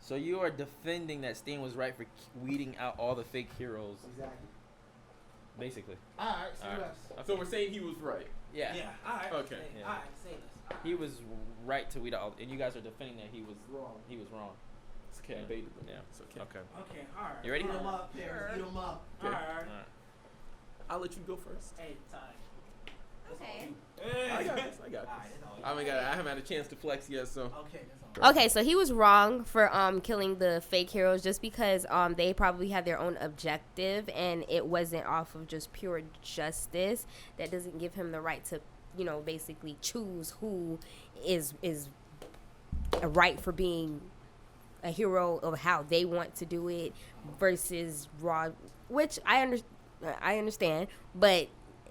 So you are defending that Stain was right for weeding out all the fake heroes. Exactly. Basically. All right. So, All right. So we're saying he was right. Yeah. All right. Okay. Yeah. All right. Say this. All right. He was right to weed out, and you guys are defending that he was Wrong. He was wrong. It's okay. I baited them. Yeah. It's okay. Okay. Okay. All right. You ready? Eat them up, Paris. Eat them up. All right. All right. I'll let you go first. Hey, Ty. Okay. I got this. I got this. I haven't had a chance to flex yet, so. Okay. That's all. Okay, so he was wrong for killing the fake heroes just because they probably had their own objective and it wasn't off of just pure justice. That doesn't give him the right to, basically choose who is right for being a hero of how they want to do it versus raw, which I understand, but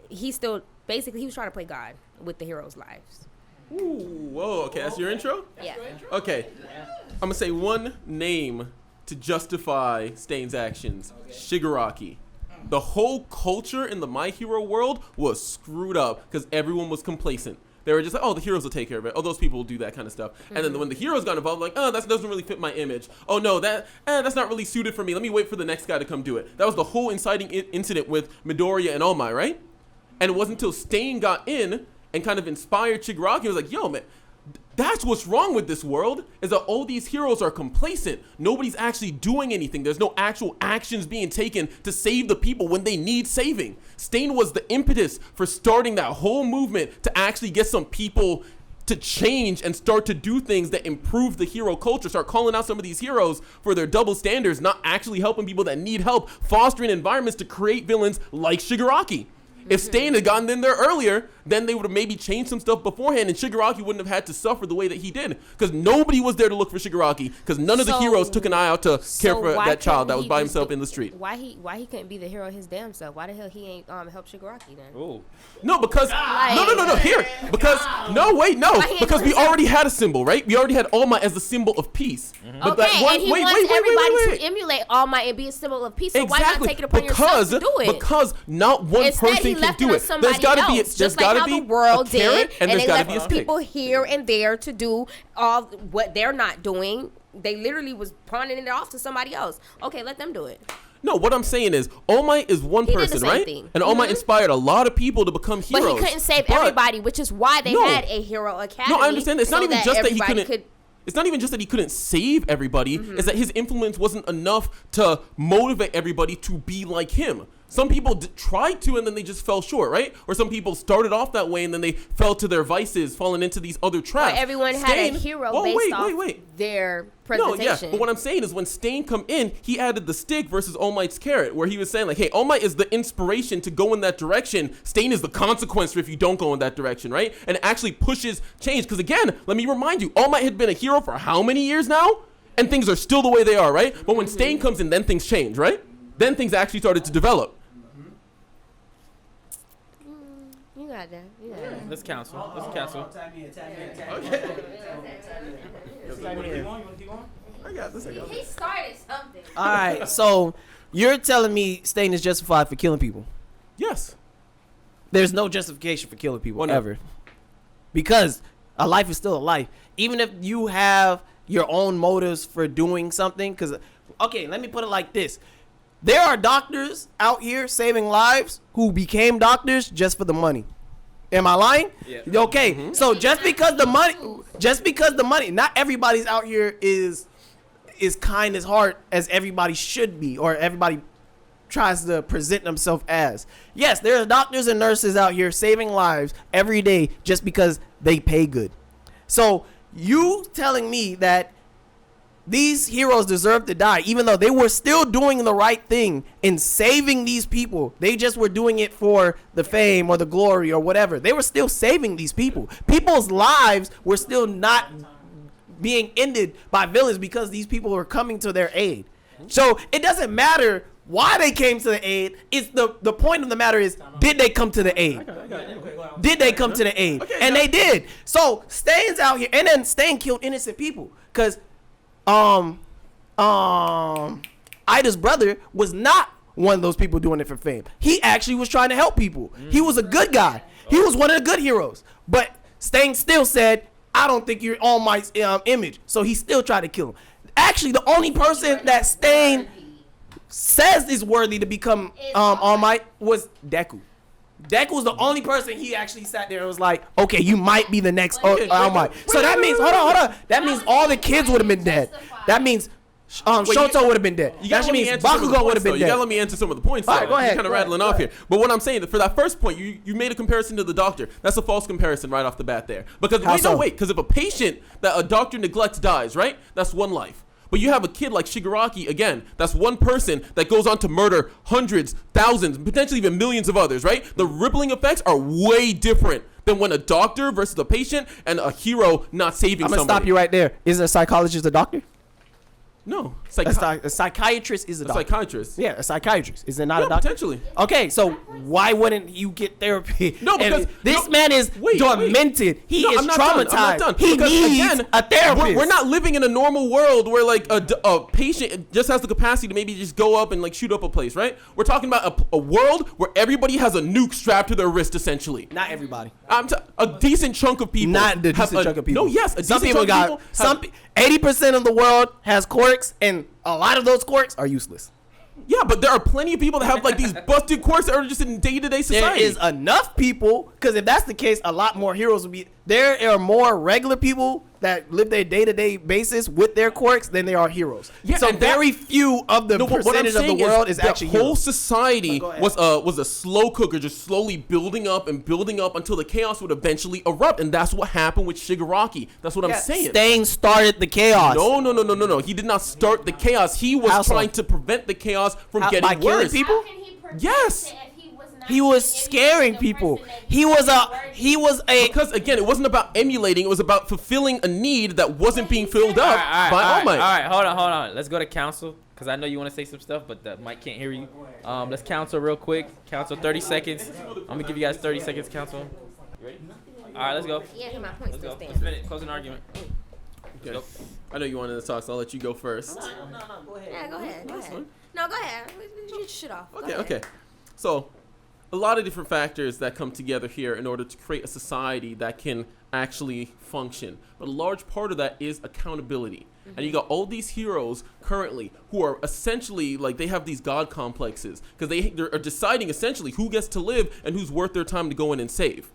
he still basically he was trying to play God with the heroes' lives. Ooh, whoa, okay, that's your intro? Yeah. Okay, I'm gonna say one name to justify Stain's actions. Shigaraki. The whole culture in the My Hero world was screwed up because everyone was complacent. They were just like, oh, the heroes will take care of it. Oh, those people will do that kind of stuff. Mm-hmm. And then when the heroes got involved, like, oh, that doesn't really fit my image. Oh, no, that's not really suited for me. Let me wait for the next guy to come do it. That was the whole inciting incident with Midoriya and All Might, right? And it wasn't until Stain got in and kind of inspired Shigaraki. He was like, yo, man, that's what's wrong with this world, is that all these heroes are complacent. Nobody's actually doing anything. There's no actual actions being taken to save the people when they need saving. Stain was the impetus for starting that whole movement to actually get some people to change and start to do things that improve the hero culture, start calling out some of these heroes for their double standards, not actually helping people that need help, fostering environments to create villains like Shigaraki. If Stain had gotten in there earlier, then they would have maybe changed some stuff beforehand, and Shigaraki wouldn't have had to suffer the way that he did, because nobody was there to look for Shigaraki, because none of the heroes took an eye out to care for that child that was by himself in the street. Why he couldn't be the hero his damn self? Why the hell he ain't help Shigaraki then? Oh. No, because no, here, because because we already had a symbol, right? We already had All Might as the symbol of peace. Mm-hmm. But and he wants everybody to emulate All Might and be a symbol of peace. So why not take it upon yourself to do it? Because not one person can do it. There's got to be the world did, and they left these people here and there to do all what they're not doing. They literally was pawning it off to somebody else. Okay, let them do it. No, what I'm saying is, All Might is one person, right? Thing. And All Might inspired a lot of people to become heroes. But he couldn't save everybody, which is why they had a hero academy. No, I understand. It's not even just that he couldn't. It's not even just that he couldn't save everybody. It's that his influence wasn't enough to motivate everybody to be like him. Some people tried to, and then they just fell short, right? Or some people started off that way, and then they fell to their vices, falling into these other traps. Or everyone had a hero based off their presentation. No, yeah, but what I'm saying is when Stain come in, he added the stick versus All Might's carrot, where he was saying, like, hey, All Might is the inspiration to go in that direction. Stain is the consequence if you don't go in that direction, right? And it actually pushes change. Because, again, let me remind you, All Might had been a hero for how many years now? And things are still the way they are, right? But when Stain comes in, then things change, right? Then things actually started to develop. You got that. Let's cancel. Tag me in. Okay. I got this. He started something. All right, so you're telling me Stain is justified for killing people? Yes. There's no justification for killing people Whatever. ever. Because a life is still a life. Even if you have your own motives for doing something. Because, okay, let me put it like this. There are doctors out here saving lives who became doctors just for the money. Am I lying? Yeah. Okay, so just because the money, not everybody's out here is kind as hard as everybody should be, or everybody tries to present themselves as. Yes, there are doctors and nurses out here saving lives every day just because they pay good. So you telling me that these heroes deserve to die, even though they were still doing the right thing in saving these people. They just were doing it for the fame or the glory or whatever. They were still saving these people. People's lives were still not being ended by villains because these people were coming to their aid. So it doesn't matter why they came to the aid. It's the point of the matter is, did they come to the aid? Did they come to the aid? And they did. So Stain's out here, and then Stain killed innocent people because Ida's brother was not one of those people doing it for fame. He actually was trying to help people. He was a good guy. He was one of the good heroes. But Stain still said, I don't think you're All Might's image. So he still tried to kill him. Actually, the only person that Stain says is worthy to become All Might was Deku. Deku was the only person he actually sat there and was like, okay, you might be the next All Might. So that means, hold on. That means all the kids would have been dead. That means Shoto would have been dead. That means Bakugo would have been dead. You gotta let me answer some of the points. All right, go ahead. You're kind of rattling off here. But what I'm saying, for that first point, you made a comparison to the doctor. That's a false comparison right off the bat there. Because because if a patient that a doctor neglects dies, right? That's one life. But you have a kid like Shigaraki, again, that's one person that goes on to murder hundreds, thousands, potentially even millions of others, right? The rippling effects are way different than when a doctor versus a patient and a hero not saving somebody. I'm going to stop you right there. Is a psychologist a doctor? No. A psychiatrist is a doctor. Psychiatrist. Yeah, a psychiatrist. Is it not a doctor? Potentially. Okay, so why wouldn't you get therapy? No, because this man is demented. He is traumatized. I'm not done. He needs a therapist. We're not living in a normal world where like a patient just has the capacity to maybe just go up and like shoot up a place, right? We're talking about a world where everybody has a nuke strapped to their wrist, essentially. Not everybody. A decent chunk of people. Not the decent chunk of people. No, yes, some people got 80% of the world has quirks, and a lot of those quirks are useless. Yeah, but there are plenty of people that have like these busted quirks that are just in day-to-day society. There is enough people, because if that's the case, a lot more heroes would be. There are more regular people that live their day-to-day basis with their quirks than there are heroes. Yeah, so very few of the percentage of the world is actually heroes. The whole society was a slow cooker, just slowly building up until the chaos would eventually erupt, and that's what happened with Shigaraki. That's what I'm saying. Stain started the chaos. No. He did not start the chaos. He was trying to prevent the chaos from getting worse. People? Yes. He was scaring people. He was a because again, it wasn't about emulating. It was about fulfilling a need that wasn't being filled up by All Might. All right, hold on. Let's go to council because I know you want to say some stuff, but the mic can't hear you. Let's council real quick. Council 30 seconds. I'm gonna give you guys 30 seconds. Council. You ready? All right, let's go. Yeah, my points Let's go. still stand. Let's finish. Closing argument. Okay. I know you wanted to talk, so I'll let you go first. No, go ahead. Yeah, go ahead. No, go ahead. Get your shit off. Okay. So, a lot of different factors that come together here in order to create a society that can actually function. But a large part of that is accountability. Mm-hmm. And you got all these heroes currently who are essentially like they have these god complexes because they're deciding essentially who gets to live and who's worth their time to go in and save.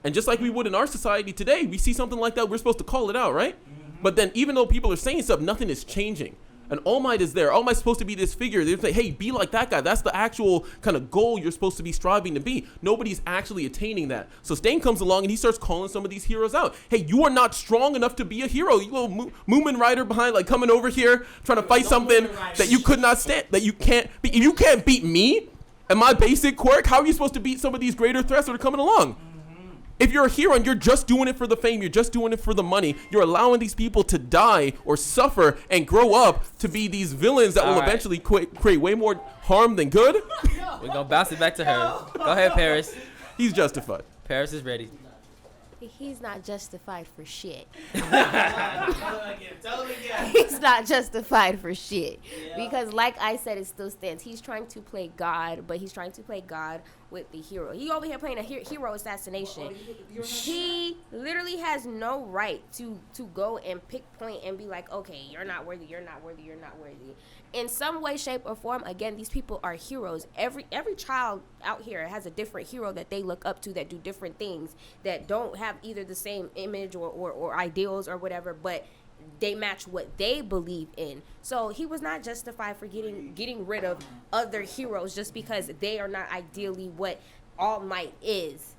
And just like we would in our society today, we see something like that, we're supposed to call it out, right? Mm-hmm. But then even though people are saying stuff, nothing is changing. And All Might is there. All Might's supposed to be this figure. They're like, hey, be like that guy. That's the actual kind of goal you're supposed to be striving to be. Nobody's actually attaining that. So Stain comes along and he starts calling some of these heroes out. Hey, you are not strong enough to be a hero. You little Moomin Rider behind, like coming over here trying to fight something that you could not stand, that you can't beat. If you can't beat me and my basic quirk, how are you supposed to beat some of these greater threats that are coming along? If you're a hero and you're just doing it for the fame, you're just doing it for the money, you're allowing these people to die or suffer and grow up to be these villains that will eventually create way more harm than good. We're going to bounce it back to her. Go ahead, Paris. He's justified. Paris is ready. He's not justified for shit. Tell him again. He's not justified for shit. Yeah. Because like I said, it still stands. He's trying to play God, but he's trying to play God with the hero. He over here playing a hero assassination. He literally has no right to go and pick point and be like, okay, you're not worthy, you're not worthy, you're not worthy. In some way, shape, or form, again, these people are heroes. Every child out here has a different hero that they look up to that do different things that don't have either the same image or ideals or whatever, but they match what they believe in. So he was not justified for getting rid of other heroes just because they are not ideally what All Might is.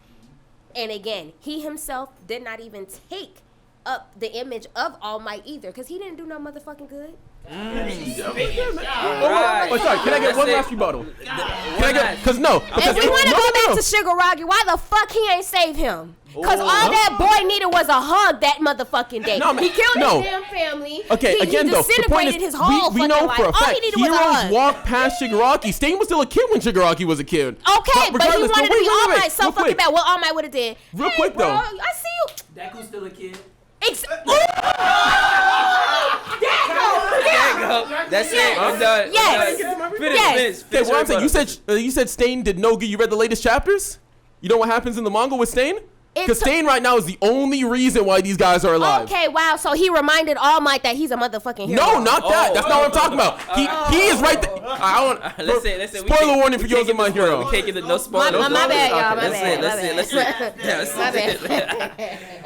And again, he himself did not even take up the image of All Might either, because he didn't do no motherfucking good. Sorry, can I get one last rebuttal? Can I get? Because no. If we want to go back to Shigaraki, why the fuck he ain't save him? Because all that boy needed was a hug that motherfucking day. He killed his damn family. Okay, again though, the point is, his whole we know for a all fact he needed was a hug. heroes walked past Shigaraki. Stain was still a kid when Shigaraki was a kid. Okay, but he wanted to be All Might so fucking bad. What All Might would have did? Real quick though. I see you. Deku's still a kid. That's it. I'm done. Yes. Finish. What I'm saying, you said Stain did no good. You read the latest chapters? You know what happens in the manga with Stain? Because Stain right now is the only reason why these guys are alive. Okay, wow. So he reminded All Might that he's a motherfucking hero. No, not that. That's not what I'm talking about. He is right there. I want. Let's say. Spoiler warning for Yo's My Hero. We can't get no spoilers. My bad, y'all. My Let's bad. say. My bad.